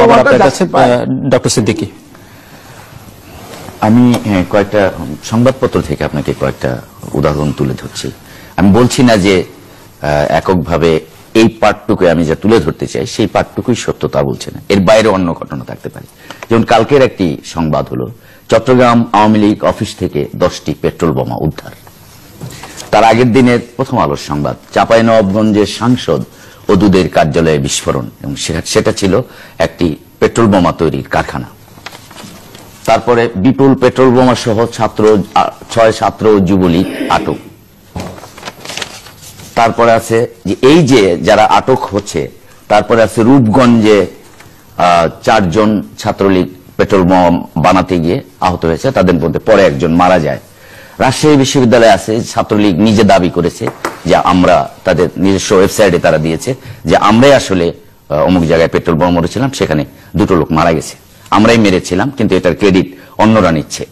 আপনার কাছে ডক্টর সিদ্দিকী। আমি কয়েকটা সংবাদপত্র থেকে আপনাকে কয়েকটা উদাহরণ তুলে ধরছি। আমি বলছি না যে এককভাবে এই পার্টটুকু আমি যা তুলে ধরতে চাই সেই পার্টটুকুই সত্যতা বলছে না, এর বাইরে অন্য ঘটনা থাকতে পারে। যেমন কালকের একটি সংবাদ হলো চট্টগ্রাম আওয়ামী লীগ অফিস থেকে 10টি পেট্রোল বোমা উদ্ধার। তার আগের দিনের প্রথম আলোর সংবাদ চাঁপাইনবাবগঞ্জের সাংসদ ও দুধের কার্যালয়ে বিস্ফোরণ, এবং সেটা ছিল একটি পেট্রোল বোমা তৈরির কারখানা। তারপরে বিপুল পেট্রোল বোমা সহ 6 ছাত্র যুবলীগ আটক। তারপরে আছে যে এই যে যারা আটক হচ্ছে, তারপরে আছে রূপগঞ্জে 4 জন ছাত্রলীগ পেট্রোল বোমা বানাতে গিয়ে আহত হয়েছে, তাদের মধ্যে পরে একজন মারা যায়। রাজশাহী বিশ্ববিদ্যালয়ে আছে ছাত্রলীগ নিজে দাবি করেছে যে আমরা, তাদের নিজস্ব ওয়েবসাইটে তারা দিয়েছে যে আমরাই আসলে অমুক জায়গায় পেট্রোল বোমা মেরেছিলাম, সেখানে 2টো লোক মারা গেছে, আমরাই মেরেছিলাম, কিন্তু এটার ক্রেডিট অন্যরা নিচ্ছে।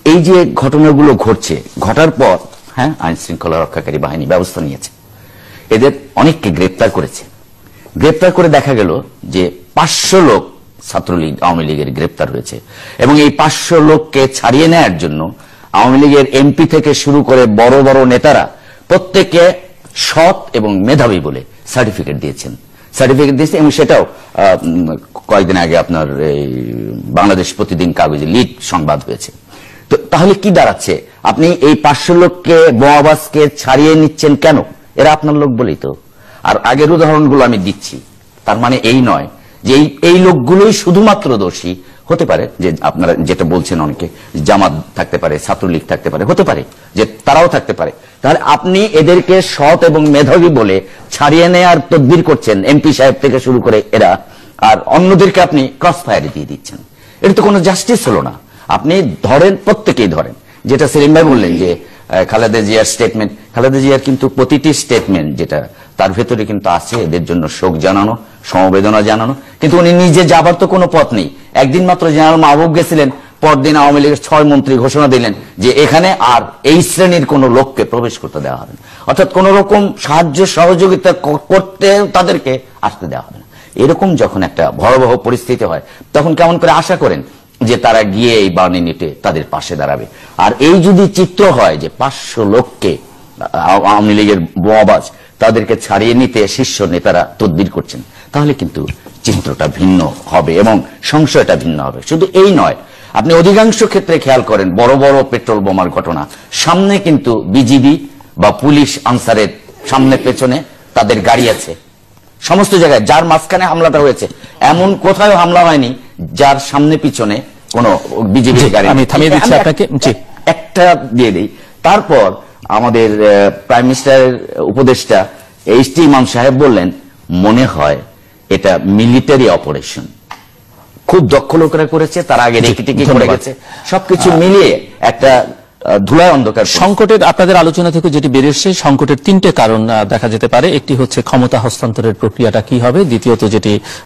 এই যে ঘটনাগুলো ঘটছে, ঘটার পর আইন শৃঙ্খলা রক্ষাকারী বাহিনী ব্যবস্থা নিয়েছে, এদের অনেককে গ্রেপ্তার করেছে। গ্রেপ্তার করে দেখা গেল যে 500 লোক ছাত্রলীগ আওয়ামী লীগের গ্রেপ্তার হয়েছে, এবং এই 500 লোককে ছাড়িয়ে নেওয়ার জন্য আওয়ামী লীগের এমপি থেকে শুরু করে বড় বড় নেতারা প্রত্যেকে সৎ এবং মেধাবী বলে সার্টিফিকেট দিয়েছেন এবং সেটাও কয়েকদিন আগে আপনার বাংলাদেশ প্রতিদিন কাগজে লিড সংবাদ হয়েছে। তো তাহলে কি দাঁড়াচ্ছে, আপনি এই 500 লোককে বোমাবাজকে ছাড়িয়ে নিচ্ছেন কেন? এরা আপনার লোক বলেই তো। আর আগের উদাহরণগুলো আমি দিচ্ছি, তার মানে এই নয় যে এই লোকগুলোই শুধুমাত্র দোষী। হতে পারে যে আপনারা যেটা বলছেন অনেকে জামাত থাকতে পারে, ছাত্রলীগ থাকতে পারে, হতে পারে যে তারাও থাকতে পারে। তাহলে আপনি এদেরকে সৎ এবং মেধাবী বলে ছাড়িয়ে নেওয়ার তদবির করছেন, এমপি সাহেব থেকে শুরু করে এরা, আর অন্যদেরকে আপনি ক্রস ফায়ারে দিয়ে দিচ্ছেন। এটা তো কোনো জাস্টিস হলো না। আপনি ধরেন, প্রত্যেকেই ধরেন, যেটা সেলিম ভাই বললেন যে খালেদা জিয়ার স্টেটমেন্ট, খালেদা জিয়ার কিন্তু প্রতিটি স্টেটমেন্ট যেটা তার ভেতরে কিন্তু আছে এদের জন্য শোক জানানো, সমবেদনা জানানো, কিন্তু উনি নিজে যাবার তো কোনো পথ নেই। একদিন মাত্র জেনারেল মাহবুব গেছিলেন, পরদিন আওয়ামী লীগের 6 মন্ত্রী ঘোষণা দিলেন যে এখানে আর এই শ্রেণীর কোন লোককে প্রবেশ করতে দেওয়া হবে না, অর্থাৎ কোন রকম সাহায্য সহযোগিতা করতে তাদেরকে আসতে দেওয়া হবে না। এরকম যখন একটা ভয়াবহ পরিস্থিতি হয়, তখন কেমন করে আশা করেন যে তারা গিয়ে এই বাহিনীতে তাদের পাশে দাঁড়াবে? আর এই যদি চিত্র হয় যে 500 লোককে আওয়ামী লীগের বোমাবাজ তাদেরকে ছাড়িয়ে নিতে শীর্ষ নেতারা তদবির করছেন, তাহলে কিন্তু চিত্রটা ভিন্ন হবে এবং সংশয়টা ভিন্ন হবে। শুধু এই নয়, আপনি অধিকাংশ ক্ষেত্রে খেয়াল করেন বড় বড় পেট্রোল বোমার ঘটনা, সামনে কিন্তু বিজিবি বা পুলিশ আনসারের সামনে পেছনে তাদের গাড়ি আছে সমস্ত জায়গায়। যার মাঝখানে হামলাটা হয়েছে, এমন কোথাও হামলা হয়নি যার সামনে পিছনে কোন বিজেপি গাড়ি। আমি থামিয়ে দিচ্ছি আপনাকে, একটা দিয়ে দিই। তারপর আমাদের প্রাইম মিনিস্টারের উপদেষ্টা এইচ.টি. ইমাম সাহেব বললেন মনে হয় এটা মিলিটারি অপারেশন, খুব দক্ষ লোকেরা করেছে, তার আগে রেকিটেকি করে গেছে, সবকিছু মিলিয়ে একটা ধুলায় অন্ধকার সংকটের। আপনাদের আলোচনা থেকে যেটি বেরিয়েছে, সংকটের 3টে কারণ দেখা যেতে পারে। একটি হচ্ছে ক্ষমতা হস্তান্তরের প্রক্রিয়াটা কি হবে, দ্বিতীয়ত যেটি